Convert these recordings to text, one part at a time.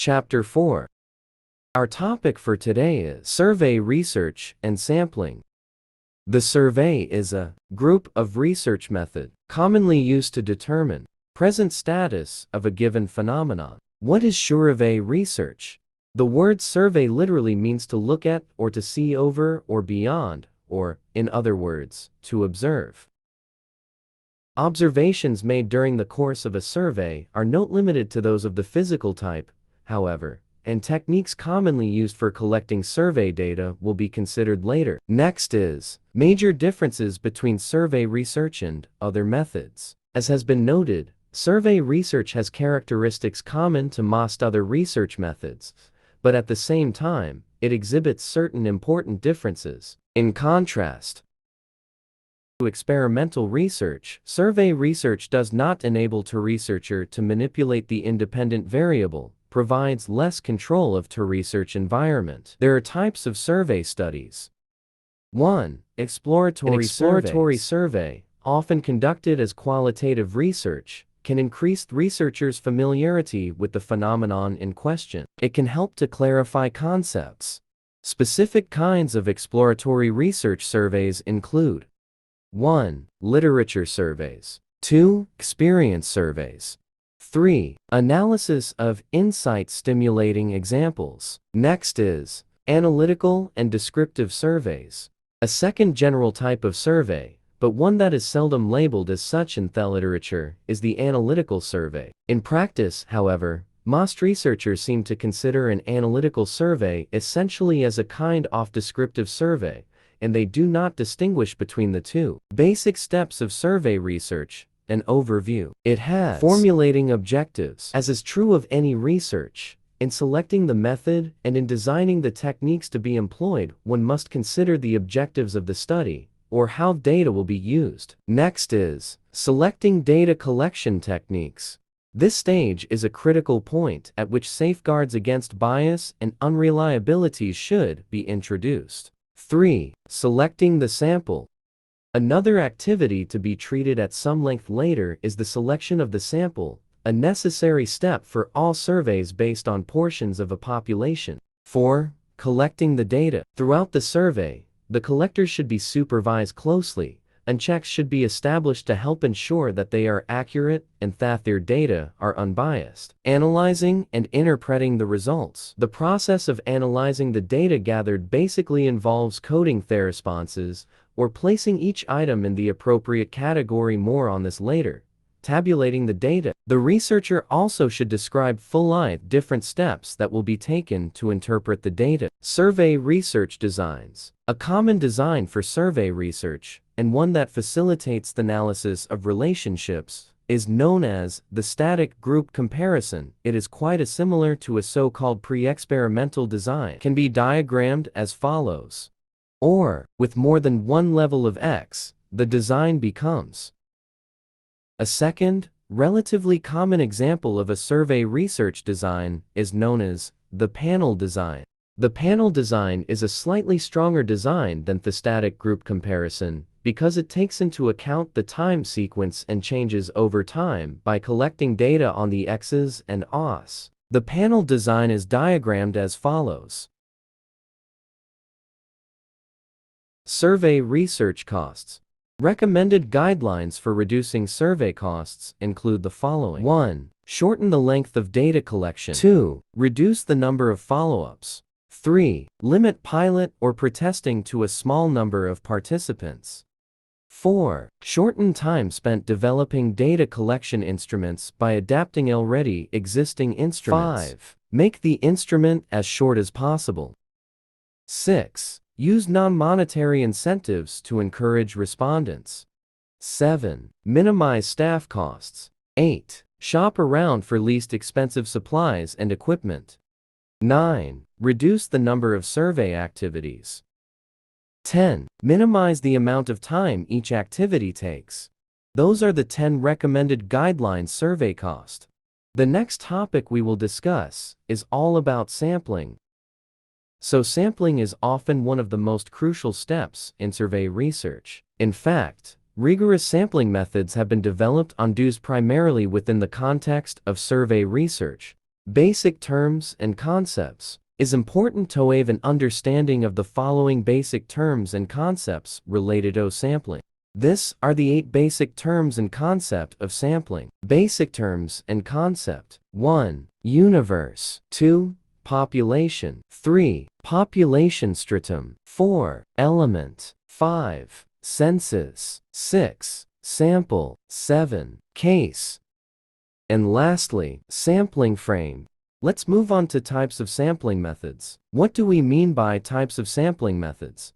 Chapter 4. Our topic for today is survey research and sampling. The survey is a group of research method commonly used to determine present status of a given phenomenon. What is survey research? The word survey literally means to look at or to see over or beyond, or, in other words, to observe. Observations made during the course of a survey are not limited to those of the physical type, however, and techniques commonly used for collecting survey data will be considered later. Next is major differences between survey research and other methods. As has been noted, survey research has characteristics common to most other research methods, but at the same time, it exhibits certain important differences. In contrast to experimental research, survey research does not enable the researcher to manipulate the independent variable, provides less control of the research environment. There are types of survey studies. 1. Exploratory survey, often conducted as qualitative research, can increase the researcher's familiarity with the phenomenon in question. It can help to clarify concepts. Specific kinds of exploratory research surveys include 1. Literature surveys. 2. Experience surveys. 3. Analysis of insight-stimulating examples. Next is analytical and descriptive surveys. A second general type of survey, but one that is seldom labeled as such in the literature, is the analytical survey. In practice, however, most researchers seem to consider an analytical survey essentially as a kind of descriptive survey, and they do not distinguish between the two. Basic steps of survey research. An overview. It has formulating objectives. As is true of any research, in selecting the method and in designing the techniques to be employed, one must consider the objectives of the study, or how data will be used. Next is selecting data collection techniques. This stage is a critical point at which safeguards against bias and unreliabilities should be introduced. 3. Selecting the sample. Another activity to be treated at some length later is the selection of the sample, a necessary step for all surveys based on portions of a population. 4. Collecting the data. Throughout the survey, the collectors should be supervised closely, and checks should be established to help ensure that they are accurate and that their data are unbiased. Analyzing and interpreting the results. The process of analyzing the data gathered basically involves coding their responses, or placing each item in the appropriate category. More on this later. Tabulating the data. The researcher also should describe fully different steps that will be taken to interpret the data. Survey research designs. A common design for survey research, and one that facilitates the analysis of relationships, is known as the static group comparison. It is quite similar to a so-called pre-experimental design. Can be diagrammed as follows. Or, with more than one level of X, the design becomes. A second, relatively common example of a survey research design is known as the panel design. The panel design is a slightly stronger design than the static group comparison because it takes into account the time sequence and changes over time by collecting data on the X's and O's. The panel design is diagrammed as follows. Survey research costs. Recommended guidelines for reducing survey costs include the following. 1. Shorten the length of data collection. 2. Reduce the number of follow-ups. 3. Limit pilot or pretesting to a small number of participants. 4. Shorten time spent developing data collection instruments by adapting already existing instruments. 5. Make the instrument as short as possible. 6. Use non-monetary incentives to encourage respondents. 7. Minimize staff costs. 8. Shop around for least expensive supplies and equipment. 9. Reduce the number of survey activities. 10. Minimize the amount of time each activity takes. Those are the 10 recommended guidelines survey cost. The next topic we will discuss is all about sampling. So sampling is often one of the most crucial steps in survey research. In fact, rigorous sampling methods have been developed and used primarily within the context of survey research, Basic terms and concepts. Is important to have an understanding of the following basic terms and concepts related to sampling. This are the 8 basic terms and concept of sampling. Basic terms and concept. 1. Universe. 2. Population. 3. Population stratum. 4. Element. 5. Census. 6. Sample. 7. Case. And lastly, sampling frame. Let's move on to types of sampling methods. What do we mean by types of sampling methods?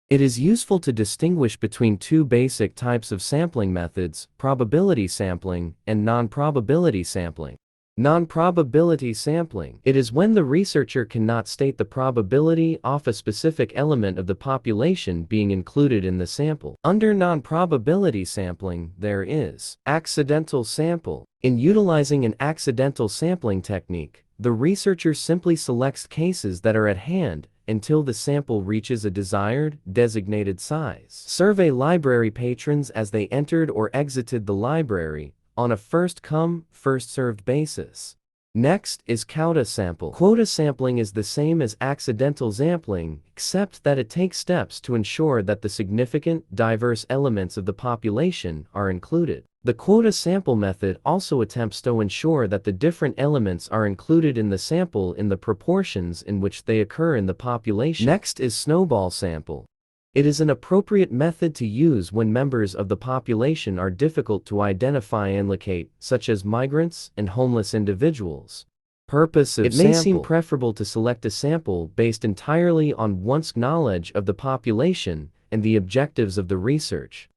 It is useful to distinguish between 2 basic types of sampling methods: probability sampling and non-probability sampling. Non-probability sampling. It is when the researcher cannot state the probability of a specific element of the population being included in the sample. Under non-probability sampling, there is accidental sample. In utilizing an accidental sampling technique, the researcher simply selects cases that are at hand until the sample reaches a desired, designated size. Survey library patrons as they entered or exited the library on a first-come, first-served basis. Next is quota sample. Quota sampling is the same as accidental sampling, except that it takes steps to ensure that the significant, diverse elements of the population are included. The quota sample method also attempts to ensure that the different elements are included in the sample in the proportions in which they occur in the population. Next is snowball sample. It is an appropriate method to use when members of the population are difficult to identify and locate, such as migrants and homeless individuals. Purpose of sample. It may seem preferable to select a sample based entirely on one's knowledge of the population and the objectives of the research.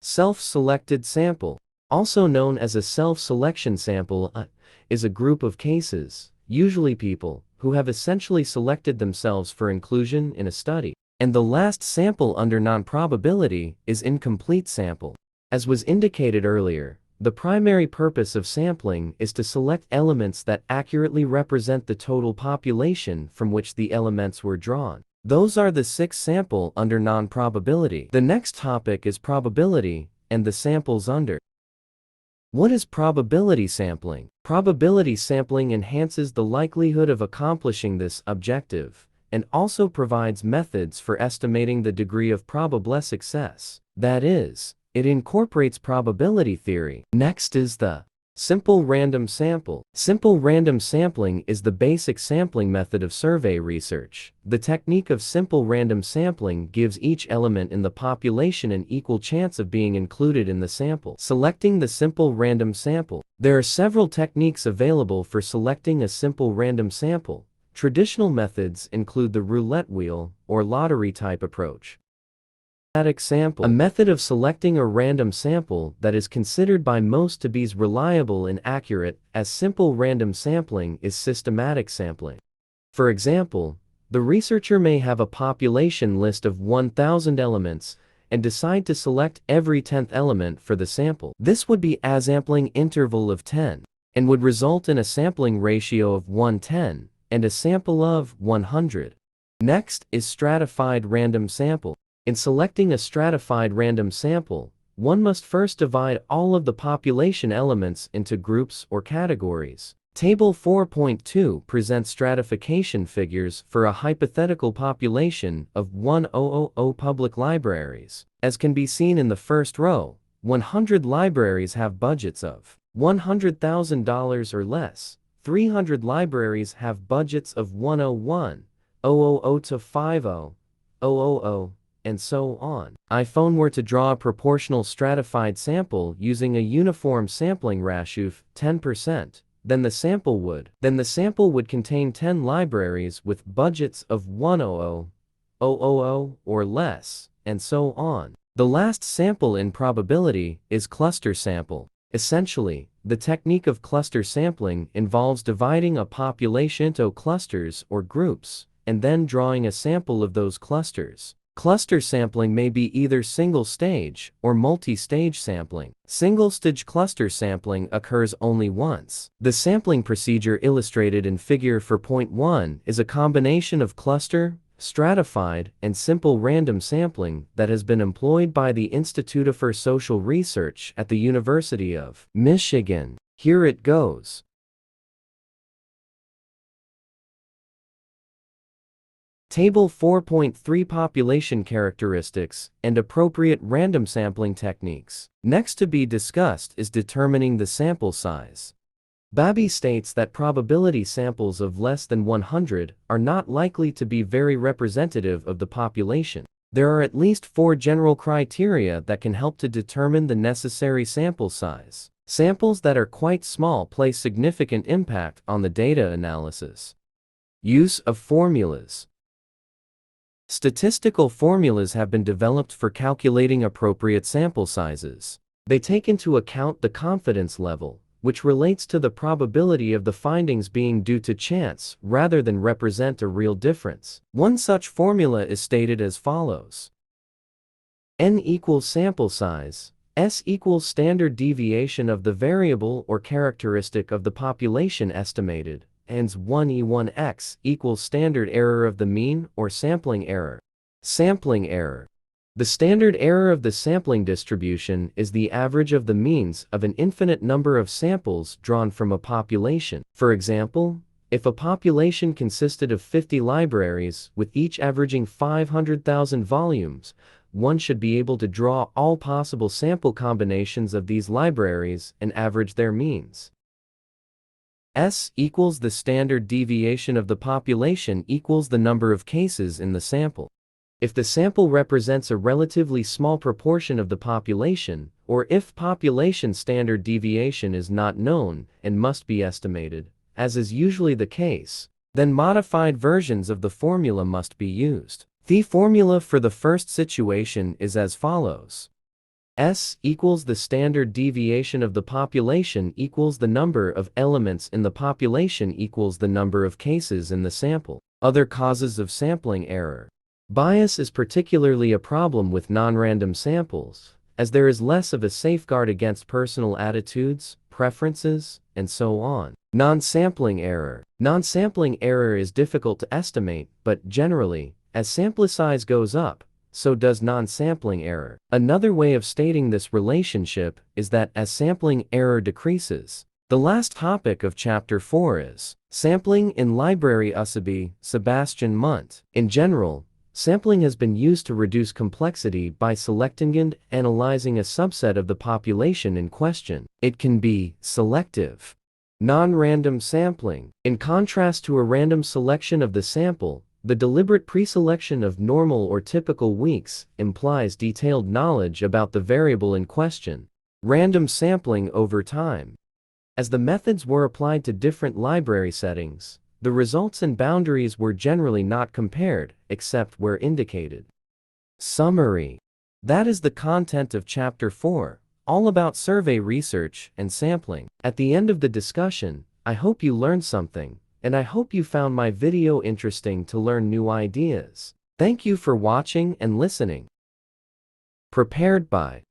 Self-selected sample, also known as a self-selection sample, is a group of cases, usually people, who have essentially selected themselves for inclusion in a study. And the last sample under non-probability is incomplete sample. As was indicated earlier, the primary purpose of sampling is to select elements that accurately represent the total population from which the elements were drawn. Those are the 6 sample under non-probability. The next topic is probability and the samples under. What is probability sampling? Probability sampling enhances the likelihood of accomplishing this objective, and also provides methods for estimating the degree of probable success. That is, it incorporates probability theory. Next is the simple random sample. Simple random sampling is the basic sampling method of survey research. The technique of simple random sampling gives each element in the population an equal chance of being included in the sample. Selecting the simple random sample. There are several techniques available for selecting a simple random sample. Traditional methods include the roulette wheel or lottery type approach. Systematic sample, a method of selecting a random sample that is considered by most to be as reliable and accurate as simple random sampling is systematic sampling. For example, the researcher may have a population list of 1,000 elements and decide to select every 10th element for the sample. This would be a sampling interval of 10 and would result in a sampling ratio of 1:10 and a sample of 100. Next is stratified random sample. In selecting a stratified random sample, one must first divide all of the population elements into groups or categories. Table 4.2 presents stratification figures for a hypothetical population of 1,000 public libraries. As can be seen in the first row, 100 libraries have budgets of $100,000 or less. 300 libraries have budgets of $101,000 to $50,000, and so on. If one were to draw a proportional stratified sample using a uniform sampling ratio of 10%, then the sample would contain 10 libraries with budgets of $100,000 or less, and so on. The last sample in probability is cluster sample. Essentially, the technique of cluster sampling involves dividing a population into clusters or groups, and then drawing a sample of those clusters. Cluster sampling may be either single-stage or multi-stage sampling. Single-stage cluster sampling occurs only once. The sampling procedure illustrated in figure 4.1 is a combination of cluster, stratified, and simple random sampling that has been employed by the Institute for Social Research at the University of Michigan. Here it goes. Table 4.3 Population Characteristics and Appropriate Random Sampling Techniques. Next to be discussed is determining the sample size. Babi states that probability samples of less than 100 are not likely to be very representative of the population. There are at least 4 general criteria that can help to determine the necessary sample size. Samples that are quite small place significant impact on the data analysis. Use of formulas. Statistical formulas have been developed for calculating appropriate sample sizes. They take into account the confidence level, which relates to the probability of the findings being due to chance rather than represent a real difference. One such formula is stated as follows. N equals sample size, S equals standard deviation of the variable or characteristic of the population estimated, and 1E1x equals standard error of the mean or sampling error. Sampling error. The standard error of the sampling distribution is the average of the means of an infinite number of samples drawn from a population. For example, if a population consisted of 50 libraries with each averaging 500,000 volumes, one should be able to draw all possible sample combinations of these libraries and average their means. S equals the standard deviation of the population equals the number of cases in the sample. If the sample represents a relatively small proportion of the population, or if population standard deviation is not known and must be estimated, as is usually the case, then modified versions of the formula must be used. The formula for the first situation is as follows. S equals the standard deviation of the population equals the number of elements in the population equals the number of cases in the sample. Other causes of sampling error. Bias is particularly a problem with non-random samples, as there is less of a safeguard against personal attitudes, preferences, and so on. Non-sampling error. Non-sampling error is difficult to estimate, but generally, as sample size goes up, so does non-sampling error. Another way of stating this relationship is that as sampling error decreases. The last topic of Chapter 4 is sampling in library Usaby, Sebastian Munt. In general, sampling has been used to reduce complexity by selecting and analyzing a subset of the population in question. It can be selective. Non-random sampling. In contrast to a random selection of the sample, the deliberate preselection of normal or typical weeks implies detailed knowledge about the variable in question. Random sampling over time. As the methods were applied to different library settings, the results and boundaries were generally not compared, except where indicated. Summary. That is the content of Chapter 4, all about survey research and sampling. At the end of the discussion, I hope you learned something, and I hope you found my video interesting to learn new ideas. Thank you for watching and listening. Prepared by